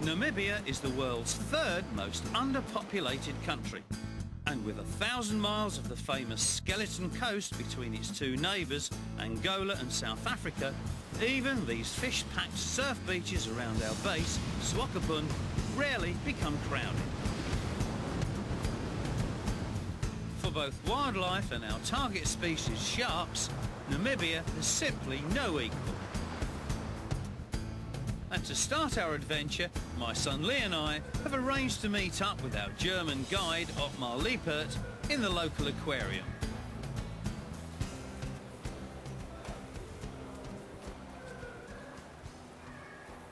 Namibia is the world's third most underpopulated country. And with 1,000 miles of the famous skeleton coast between its two neighbours, Angola and South Africa, even these fish-packed surf beaches around our base, Swakopmund, rarely become crowded. For both wildlife and our target species, sharks, Namibia has simply no equal. And to start our adventure, my son Lee and I have arranged to meet up with our German guide Ottmar Liepert in the local aquarium.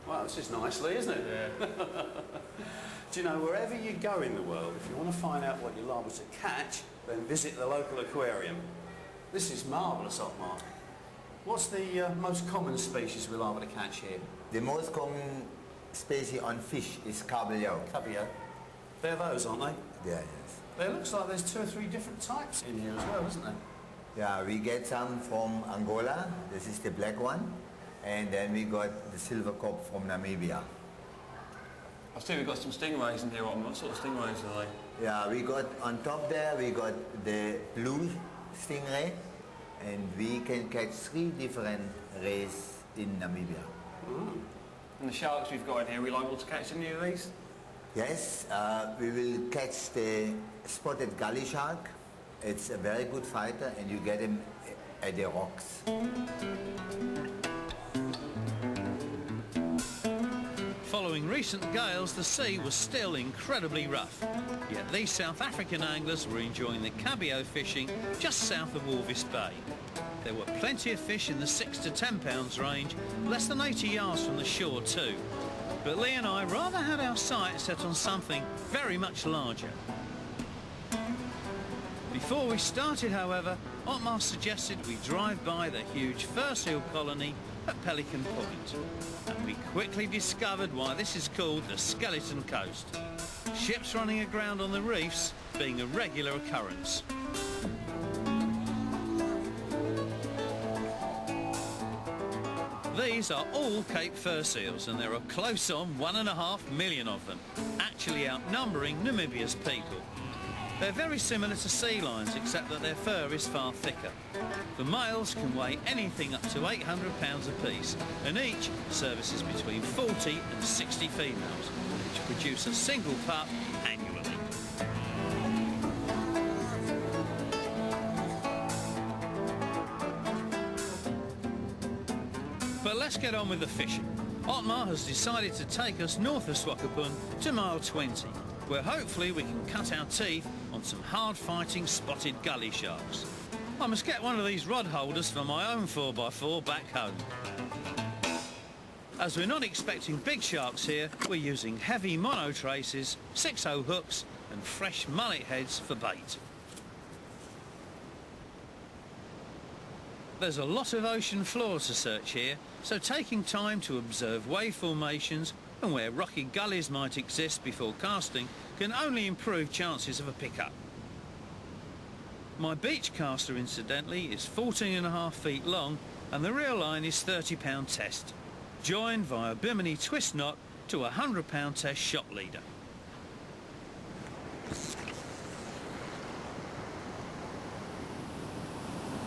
Well, this is nice, Lee, isn't it? Yeah. Do you know, wherever you go in the world, if you want to find out what you're liable to catch, then visit the local aquarium. This is marvellous, Ottmar. What's the most common species we're liable to catch here? The most common species on fish is kabeljau. Kabeljau. They're those, aren't they? Yeah, yes. It looks like there's 2 or 3 different types in here as well, isn't there? Yeah, we get some from Angola. This is the black one. And then we got the silver cop from Namibia. I see we've got some stingrays in here. What sort of stingrays are they? Yeah, we got on top there, we got the blue stingray. And we can catch 3 different rays in Namibia. Mm. And the sharks we've got in here, are we liable to catch any of these? Yes, we will catch the spotted gully shark. It's a very good fighter and you get him at the rocks. Following recent gales, the sea was still incredibly rough. Yet these South African anglers were enjoying the cabillaud fishing just south of Walvis Bay. There were plenty of fish in the 6 to 10 pounds range, less than 80 yards from the shore too. But Lee and I rather had our sights set on something very much larger. Before we started, however, Ottmar suggested we drive by the huge fur seal colony at Pelican Point. And we quickly discovered why this is called the Skeleton Coast. Ships running aground on the reefs being a regular occurrence. These are all Cape fur seals, and there are close on 1.5 million of them, actually outnumbering Namibia's people. They're very similar to sea lions, except that their fur is far thicker. The males can weigh anything up to 800 pounds apiece, and each services between 40 and 60 females, which produce a single pup annually. But let's get on with the fishing. Ottmar has decided to take us north of Swakopmund to mile 20, where hopefully we can cut our teeth on some hard-fighting spotted gully sharks. I must get one of these rod holders for my own 4x4 back home. As we're not expecting big sharks here, we're using heavy mono traces, 6/0 hooks and fresh mullet heads for bait. There's a lot of ocean floor to search here, so taking time to observe wave formations and where rocky gullies might exist before casting can only improve chances of a pickup. My beach caster, incidentally, is 14.5 feet long and the reel line is 30-pound test, joined via bimini twist knot to a 100-pound test shot leader.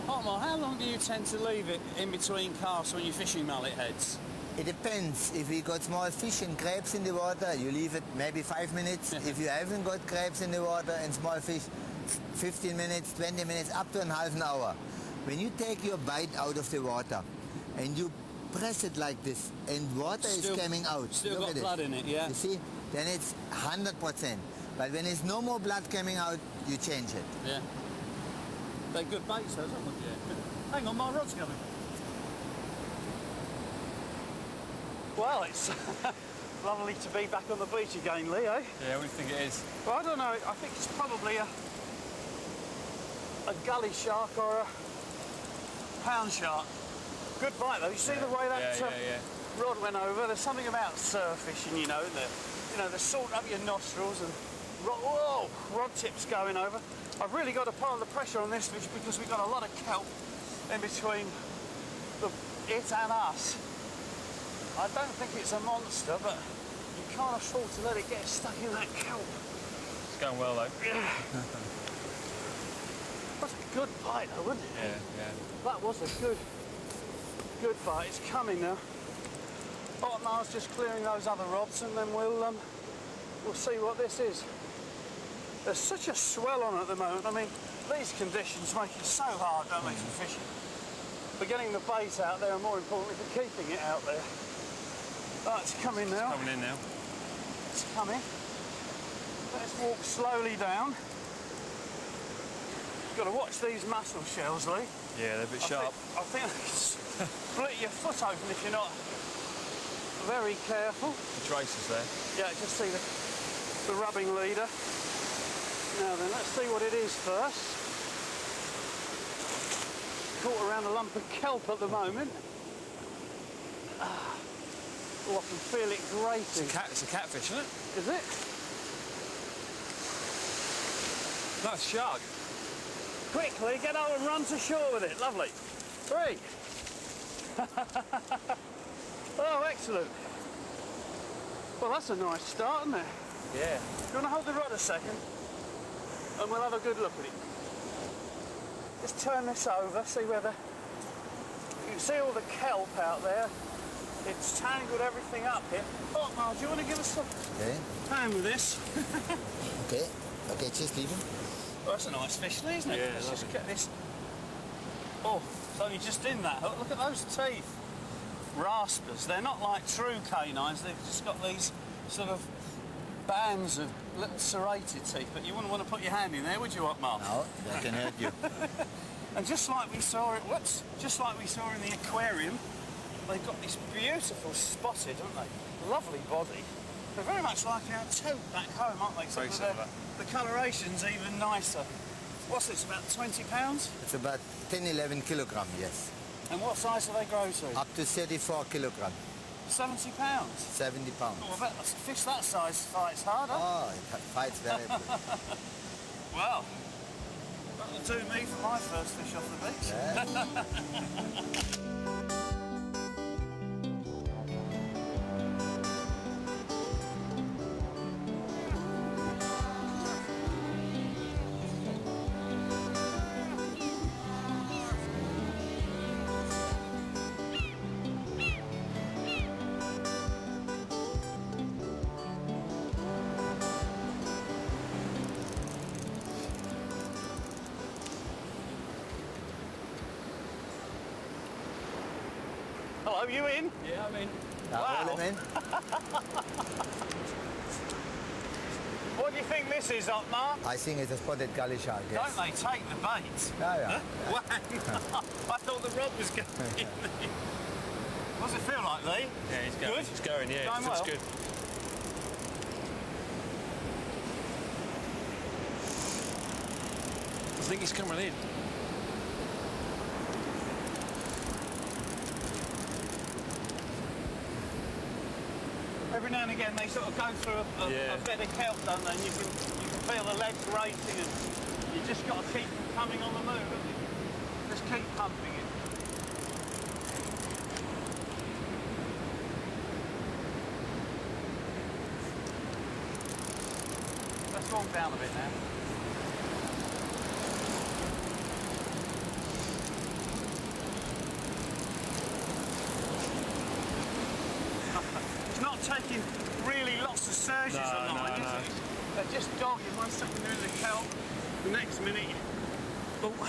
Ottmar, how long do you tend to leave it in between casts when you're fishing mullet heads? It depends. If you got small fish and crabs in the water, you leave it maybe 5 minutes. If you haven't got crabs in the water and small fish, 15 minutes, 20 minutes, up to half an hour. When you take your bite out of the water and you press it like this and water is coming out. Still got blood in it, yeah? You see? Then it's 100%. But when there's no more blood coming out, you change it. Yeah. They're good baits, those, aren't they? Yeah. Hang on, my rod's coming. Well, it's lovely to be back on the beach again, Leo. Yeah, what do you think it is? Well, I don't know. I think it's probably a gully shark or a pound shark. Good bite, though. You see the way that rod went over? There's something about surf fishing, you know, the salt up your nostrils and rod tips going over. I've really got to pile the pressure on this fish because we've got a lot of kelp in between it and us. I don't think it's a monster, but You can't afford to let it get stuck in that kelp. It's going well though. That's a good bite though, wasn't it? Yeah. That was a good bite. It's coming now. Hot Mars just clearing those other rods, and then we'll see what this is. There's such a swell on at the moment. I mean, these conditions make it so hard, don't they, for fishing? But getting the bait out there, and more importantly, for keeping it out there. Oh, it's coming now. It's coming in now. It's coming. Let's walk slowly down. You've got to watch these mussel shells, Lee. Yeah, they're a bit sharp. I think they can split your foot open if you're not very careful. The traces there. Yeah, just see the rubbing leader. Now then, let's see what it is first. Caught around a lump of kelp at the moment. Oh, I can feel it grating. It's a catfish, isn't it? Is it? No, it's a shark. Quickly, get out and run to shore with it. Lovely. 3. Oh, excellent. Well, that's a nice start, isn't it? Yeah. You want to hold the rod a second? And we'll have a good look at it. Just turn this over, see whether... You can see all the kelp out there. It's tangled everything up here. Oh, Mark, do you want to give us some hand with this? Okay, just leave him. Well, that's a nice fish, isn't it? Yeah, Let's just get this. Oh, it's only just in that hook. Look at those teeth. Raspers. They're not like true canines. They've just got these sort of bands of little serrated teeth. But you wouldn't want to put your hand in there, would you, Mark? No, that can hurt you. And just like we saw it, just like we saw in the aquarium, they've got this beautiful spotted, haven't they? Lovely body. They're very much like our tote back home, aren't they? Very similar. The coloration's even nicer. What's this, about 20 pounds? It's about 10, 11 kilogram, yes. And what size do they grow to? Up to 34 kilogram, 70 pounds? 70 pounds. Oh, I bet a fish that size fights harder. Oh, it fights very good. Well, that'll do me for my first fish off the beach. Yeah. Hello, you in? Yeah, I'm in. Wow. Roll him in. What do you think this is, Otmar? I think it's a spotted gully shark, yes. Don't they take the bait? Yeah. Huh? Wow. I thought the rod was going in. What does it feel like, Lee? Yeah, he's going. Good? He's going, yeah. Going It's well? good. I think he's coming in. Every now and again they sort of go through a bed of kelp, don't they? And you can feel the legs grating, and you just got to keep them coming on the move, haven't you? Just keep pumping it. Let's walk down a bit now. It's not taking really lots of surges along, is it? They're just dogging. 1 second they're in the kelp, the next minute... Oh.